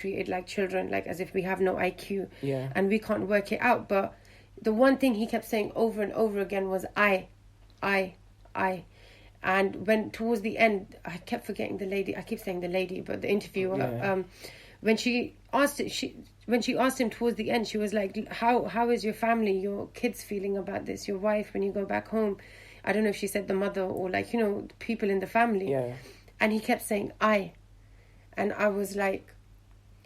treated like children, like as if we have no IQ, Yeah. and we can't work it out. But the one thing he kept saying over and over again was I. And when towards the end, I kept forgetting the lady. I keep saying the lady, but the interviewer. Yeah. When she asked him towards the end, she was like, "How is your family, your kids feeling about this? Your wife, when you go back home?" I don't know if she said the mother or like, you know, people in the family. Yeah. And he kept saying I, and I was like,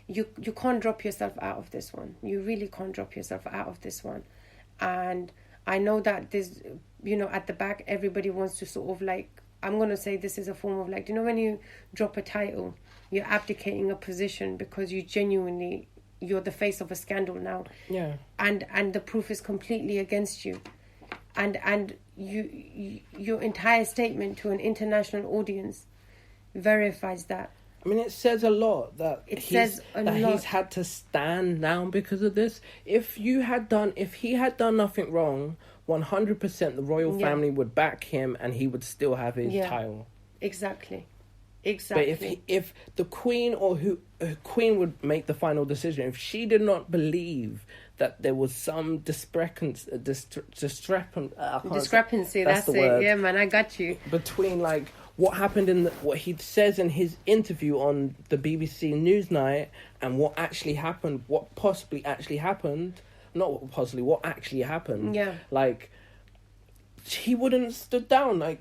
you can't drop yourself out of this one. You really can't drop yourself out of this one. And I know that there's, you know, at the back, everybody wants to sort of like, I'm going to say this is a form of like, you know, when you drop a title, you're abdicating a position because you're the face of a scandal now. Yeah. And the proof is completely against you. And your entire statement to an international audience verifies that. I mean, it says a lot that he's had to stand down because of this. If he had done nothing wrong, 100% the royal family would back him, and he would still have his title. Exactly. But if the Queen Queen would make the final decision, if she did not believe that there was some discrepancy. That's the word. It. Yeah, man, I got you. Between like what happened what he says in his interview on the BBC Newsnight and what actually happened, what actually happened. Yeah. Like, he wouldn't have stood down. Like,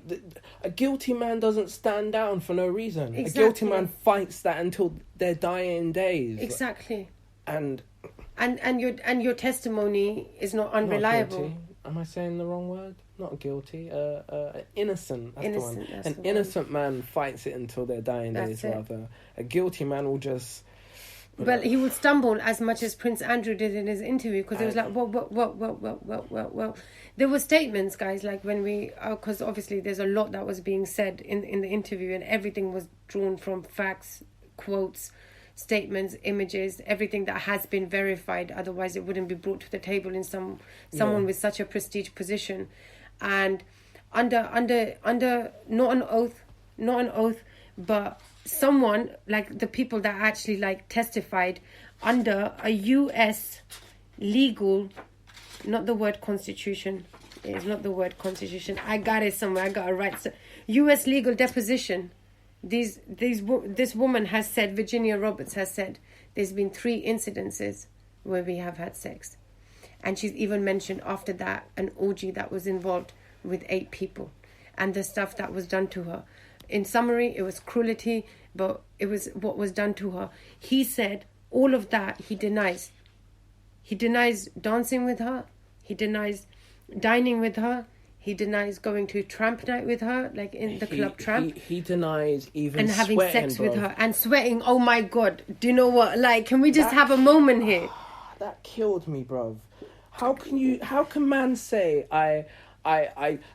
a guilty man doesn't stand down for no reason. Exactly. A guilty man fights that until their dying days. Exactly. And your testimony is not unreliable. Not guilty. Am I saying the wrong word? Not guilty. Innocent. That's innocent. the one. An innocent man fights it until their dying days. Rather, a guilty man will just. Well, he would stumble as much as Prince Andrew did in his interview, because it was like, well. There were statements, guys, like when because obviously there's a lot that was being said in the interview, and everything was drawn from facts, quotes, statements, images, everything that has been verified. Otherwise, it wouldn't be brought to the table in someone with such a prestige position, and under not an oath, but someone like the people that actually like testified under a U.S. legal, not the word constitution. It's not the word constitution. I got it somewhere. I got it right. So, U.S. legal deposition. This woman has said, Virginia Roberts has said, there's been 3 incidences where we have had sex. And she's even mentioned after that an orgy that was involved with 8 people. And the stuff that was done to her. In summary, it was cruelty, but it was what was done to her. He said all of that he denies. He denies dancing with her. He denies dining with her. He denies going to tramp night with her, like in the club tramp. He denies even and having sweating, sex bro. with her and sweating. Oh my God! Do you know what? Like, can we just have a moment here? That killed me, bro. How can man say I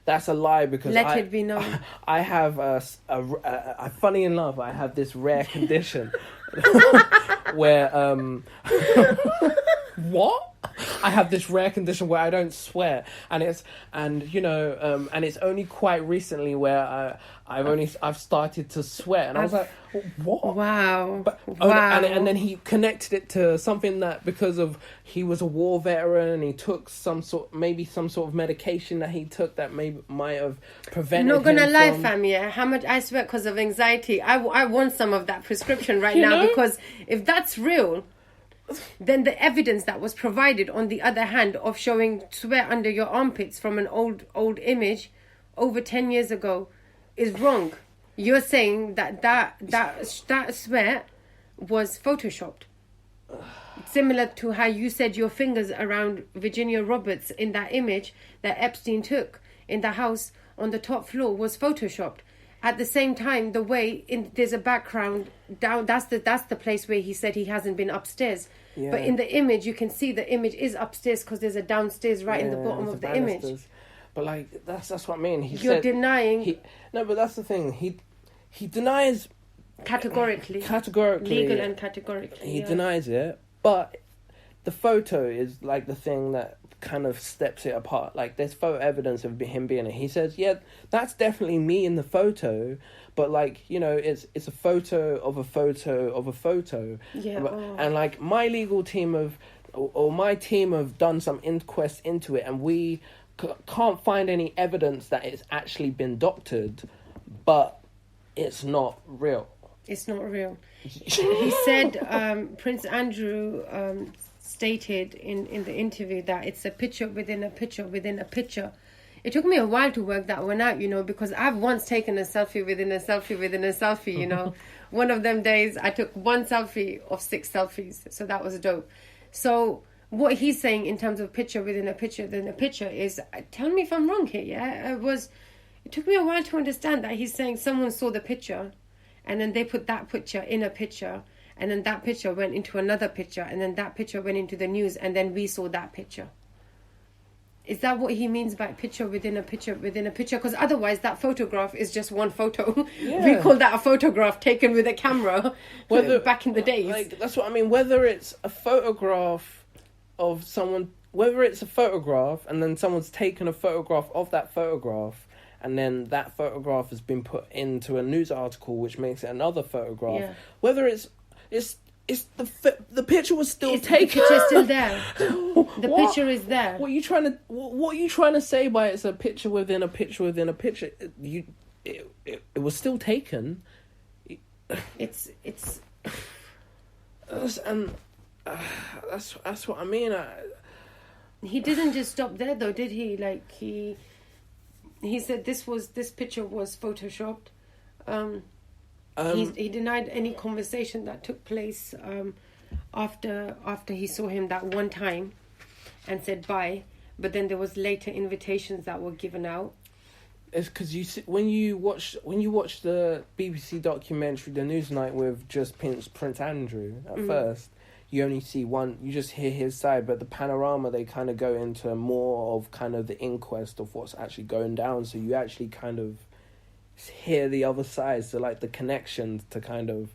that's a lie, because let it be known. I have funny enough, I have this rare condition where what? I have this rare condition where I don't swear, and it's only quite recently where I've started to swear, and I was like, what? Wow. And then he connected it to something that because of he was a war veteran and he took some sort of medication that he took that might have prevented. Not gonna him lie, from... fam. Yeah, how much I sweat because of anxiety. I want some of that prescription right now, because if that's real, then the evidence that was provided, on the other hand, of showing sweat under your armpits from an old image over 10 years ago is wrong. You're saying that sweat was photoshopped. Similar to how you said your fingers around Virginia Roberts in that image that Epstein took in the house on the top floor was photoshopped. At the same time, the way there's a background down, that's the place where he said he hasn't been upstairs. Yeah. But in the image, you can see the image is upstairs because there's a downstairs right in the bottom of the image. But like that's what I mean. You're denying. No, but that's the thing. He denies categorically, legal and categorically. He denies it, but the photo is like the thing that kind of steps it apart. Like, there's photo evidence of him being it. He says, yeah, that's definitely me in the photo, but like, you know, it's a photo of a photo of a photo. Yeah. And like, my legal team or my team have done some inquest into it, and we can't find any evidence that it's actually been doctored, but it's not real. It's not real. He said, Prince Andrew stated in the interview that it's a picture within a picture within a picture. It took me a while to work that one out, you know, because I've once taken a selfie within a selfie within a selfie, you know. One of them days I took one selfie of 6 selfies, so that was dope. So what he's saying in terms of picture within a picture within a picture is, tell me if I'm wrong here, yeah? It took me a while to understand that he's saying someone saw the picture and then they put that picture in a picture, and then that picture went into another picture, and then that picture went into the news, and then we saw that picture. Is that what he means by picture within a picture within a picture? Because otherwise that photograph is just one photo. Yeah. We call that a photograph taken with a camera back in the days. Like, that's what I mean. Whether it's a photograph of someone, whether it's a photograph and then someone's taken a photograph of that photograph, and then that photograph has been put into a news article which makes it another photograph. Yeah. Whether it's the picture was still taken. The picture's still there. The picture is there. What are you trying to say by it's a picture within a picture within a picture? It was still taken. It's and that's what I mean. He didn't just stop there though, did he? Like he said this picture was photoshopped. He denied any conversation that took place after he saw him that one time and said bye, but then there was later invitations that were given out. It's because you see, when you watch the BBC documentary The Newsnight with just Prince Andrew at first, you only see one, you just hear his side, but the panorama, they kind of go into more of kind of the inquest of what's actually going down, so you actually kind of hear the other side, so like the connections to kind of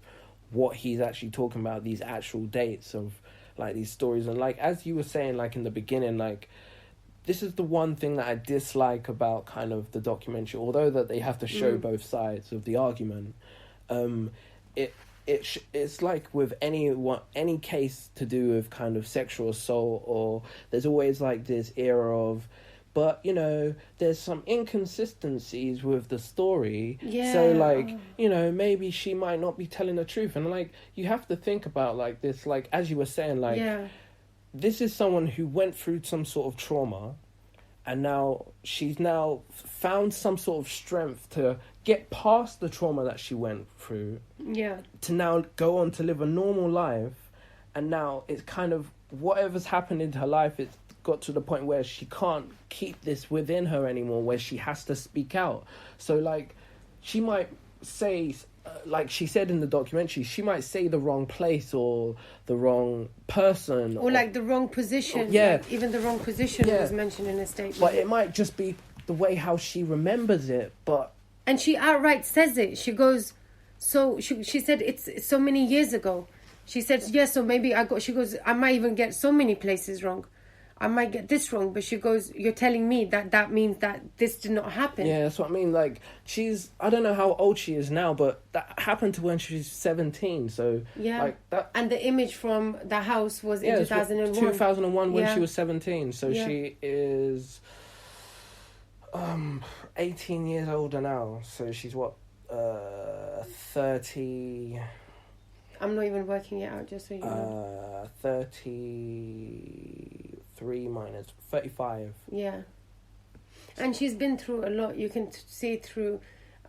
what he's actually talking about, these actual dates of like these stories. And like, as you were saying, like in the beginning, like this is the one thing that I dislike about kind of the documentary, although that they have to show both sides of the argument. It's like with any case to do with kind of sexual assault, or there's always like this era of, but you know, there's some inconsistencies with the story. Yeah. So like, you know, maybe she might not be telling the truth, and like you have to think about like this, like as you were saying, like this is someone who went through some sort of trauma, and now she's now found some sort of strength to get past the trauma that she went through. Yeah. To now go on to live a normal life, and now it's kind of whatever's happened in her life, it's got to the point where she can't keep this within her anymore, where she has to speak out. So like she might say, like she said in the documentary, she might say the wrong place or the wrong person, or like the wrong position. Yeah, like even the wrong position was mentioned in a statement. But it might just be the way how she remembers it. And she outright says it. She goes, so she said it's so many years ago. She said, yeah, so maybe she goes, I might even get so many places wrong. I might get this wrong, but she goes, you're telling me that means that this did not happen. Yeah, that's what I mean. Like, I don't know how old she is now, but that happened to when she was 17. So, like that. And the image from the house was in 2001. 2001 when she was 17. So she is 18 years older now. So she's what, 30... I'm not even working it out, just so you know. 33 minus 35. Yeah. And she's been through a lot. You can see through...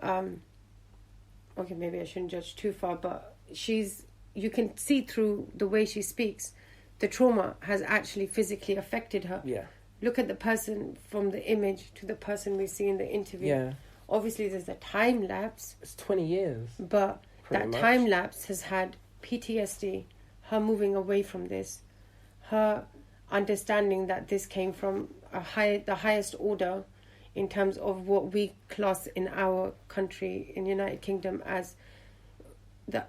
okay, maybe I shouldn't judge too far, but you can see through the way she speaks. The trauma has actually physically affected her. Yeah. Look at the person from the image to the person we see in the interview. Yeah. Obviously, there's a time lapse. It's 20 years. But that time lapse has had PTSD, her moving away from this, her understanding that this came from the highest order in terms of what we class in our country, in United Kingdom, as the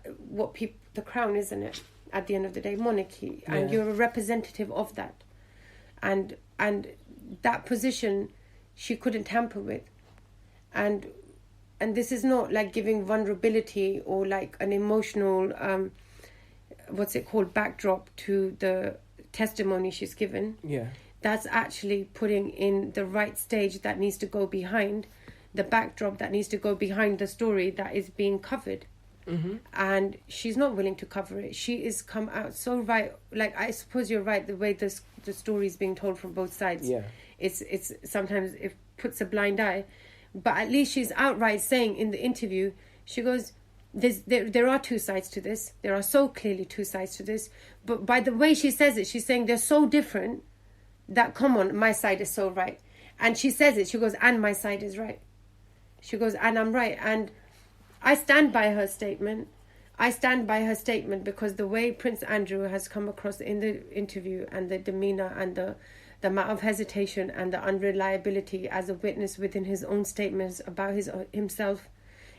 crown, isn't it? at the end of the day, monarchy, and you're a representative of that, and that position she couldn't tamper with, and this is not like giving vulnerability or like an emotional backdrop to the testimony she's given. That's actually putting in the right stage that needs to go behind the backdrop, that needs to go behind the story that is being covered. And she's not willing to cover it. She is come out so right. Like, I suppose you're right, the way the story is being told from both sides. It's sometimes it puts a blind eye, but at least she's outright saying in the interview, she goes, there are two sides to this. There are so clearly two sides to this. But by the way she says it, she's saying they're so different that, come on, my side is so right. And she says it, she goes, and my side is right. She goes, and I'm right. And I stand by her statement. I stand by her statement because the way Prince Andrew has come across in the interview, and the demeanour and the amount of hesitation and the unreliability as a witness within his own statements about himself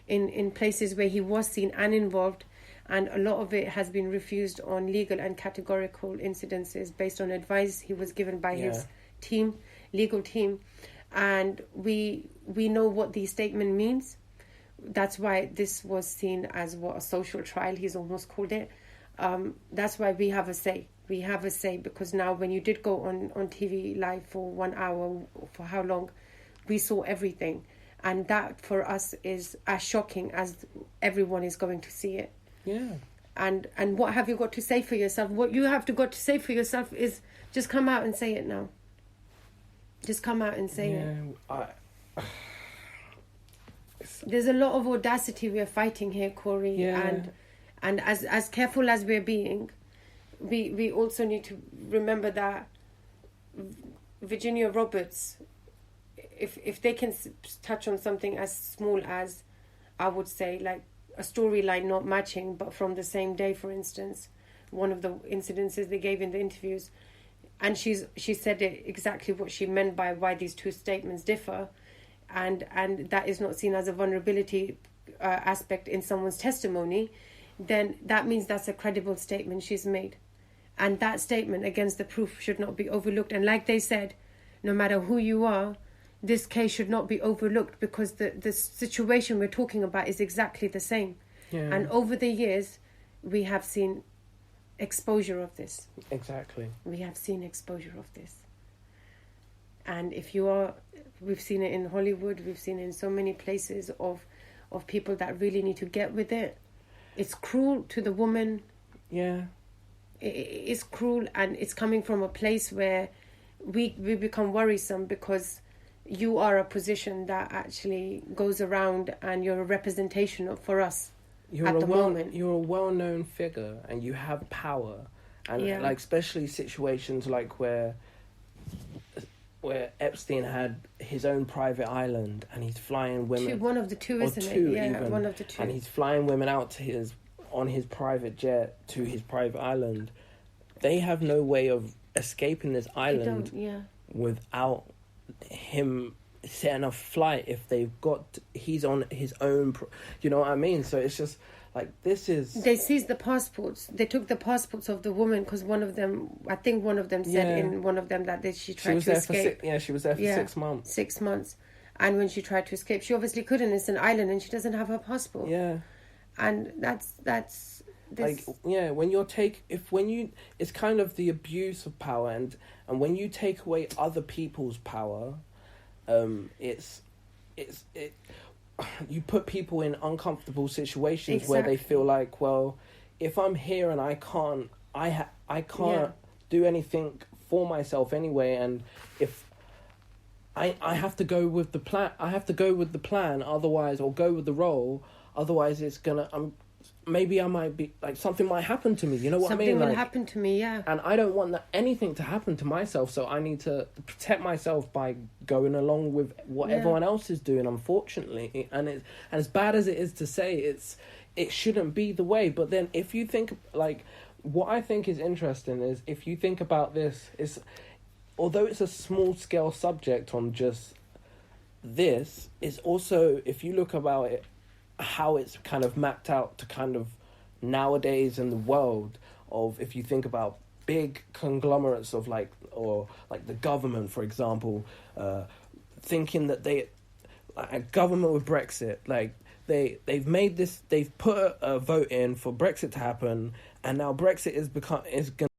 in places where he was seen and involved, and a lot of it has been refused on legal and categorical incidences based on advice he was given by his legal team. And we know what the statement means. That's why this was seen as a social trial, he's almost called it. That's why we have a say. We have a say because now when you did go on TV live for 1 hour, for how long, we saw everything. And that for us is as shocking as everyone is going to see it. And what have you got to say for yourself? What you have got to say for yourself is just come out and say it now. Just come out and say it. There's a lot of audacity we're fighting here, Kory. And as careful as we're being, we also need to remember that Virginia Roberts, if they can touch on something as small as, I would say, like a storyline not matching, but from the same day, for instance, one of the incidences they gave in the interviews, and she said it exactly what she meant by why these two statements differ, and that is not seen as a vulnerability aspect in someone's testimony, then that means that's a credible statement she's made. And that statement against the proof should not be overlooked. And like they said, no matter who you are, this case should not be overlooked because the situation we're talking about is exactly the same. And over the years, we have seen exposure of this. Exactly. We have seen exposure of this. And we've seen it in Hollywood, we've seen it in so many places of people that really need to get with it. It's cruel to the woman. It's cruel, and it's coming from a place where we become worrisome because you are a position that actually goes around and you're a representation for us at the moment. You're a well-known figure and you have power. And like especially situations like where Epstein had his own private island and he's flying women... One of the two, isn't it? Yeah, even, one of the two. And he's flying women out on his private jet to his private island. They have no way of escaping this island without him setting a flight if he's on his own... You know what I mean? So it's just... Like, this is... They seized the passports. They took the passports of the woman because one of them said in one of them that she tried to escape. She was there for 6 months. 6 months. And when she tried to escape, she obviously couldn't. It's an island and she doesn't have her passport. And that's this... Like, it's kind of the abuse of power, and when you take away other people's power, you put people in uncomfortable situations where they feel like, well, if I'm here and I can't do anything for myself anyway, and if I have to go with the plan, otherwise, or go with the role, otherwise it's gonna maybe I might be like, something might happen to me, you know what I mean? Something will happen to me, and I don't want anything to happen to myself, so I need to protect myself by going along with what everyone else is doing, unfortunately. And as bad as it is to say, it shouldn't be the way. But then if you think, like, what I think is interesting is, if you think about this, although it's a small scale subject on just this, is also, if you look about it, how it's kind of mapped out to kind of nowadays in the world of, if you think about big conglomerates of like the government, for example, thinking that a government with Brexit, like they've put a vote in for Brexit to happen, and now Brexit is going